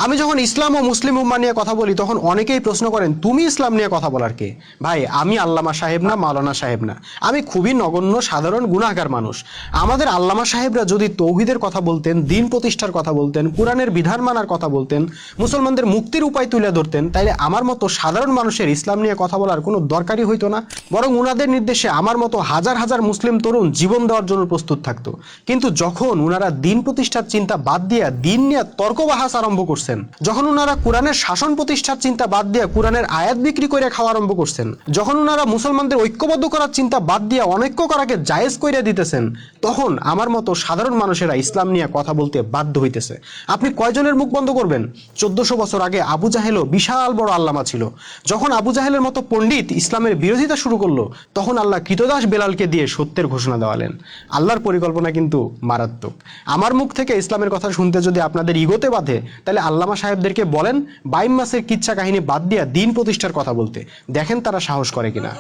আমি যখন ইসলাম ও মুসলিম উম্মাহ নিয়ে কথা বলি তখন অনেকেই প্রশ্ন করেন, তুমি ইসলাম নিয়ে কথা বলার কে? ভাই, আমি আল্লামা সাহেব না, মাওলানা সাহেব না, আমি খুবই নগণ্য সাধারণ গুনাহগার মানুষ। আমাদের আল্লামা সাহেবরা যদি তৌহিদের কথা বলতেন, দিন প্রতিষ্ঠার কথা বলতেন, কোরআনের বিধান মানার কথা বলতেন, মুসলমানদের মুক্তির উপায় তুলে ধরতেন, তাইলে আমার মতো সাধারণ মানুষের ইসলাম নিয়ে কথা বলার কোনো দরকারই হইতো না। বরং উনাদের নির্দেশে আমার মতো হাজার হাজার মুসলিম তরুণ জীবন দেওয়ার জন্য প্রস্তুত থাকতো। কিন্তু যখন উনারা দিন প্রতিষ্ঠার চিন্তা বাদ দিয়ে দিন নিয়ে তর্ক বাহাস আরম্ভ করছেন, যখন উনারা কোরআনের শাসন প্রতিষ্ঠার চিন্তা বাদ দিয়ে কোরআনের আয়াত বিক্রি করে খাওয়া আরম্ভ করছেন, যখন উনারা মুসলমানদের ঐক্যবদ্ধ করার চিন্তা বাদ দিয়ে অনৈক্য করাকে জায়েজ করে দিতেছেন, তখন আমার মতো সাধারণ মানুষেরা ইসলাম নিয়ে কথা বলতে বাধ্য হইতেছে। আপনি কয়জনের মুখ বন্ধ করবেন? 1400 বছর আগে আবু জাহেলও বিশাল বড় আল্লামা ছিল। যখন আবু জাহেলের মতো পণ্ডিত ইসলামের বিরোধিতা শুরু করলো, তখন আল্লাহ কৃতদাস বেলালকে দিয়ে সত্যের ঘোষণা দেওয়ালেন। আল্লাহর পরিকল্পনা কিন্তু মারাত্মক। আমার মুখ থেকে ইসলামের কথা শুনতে যদি আপনাদের ইগোতে বাঁধে, তাহলে আল্লামা সাহেবদেরকে বলেন 22 মাসের কিচ্ছা কাহিনী বাদ দিয়া দিন প্রতিষ্ঠার কথা বলতে। দেখেন তারা সাহস করে কিনা।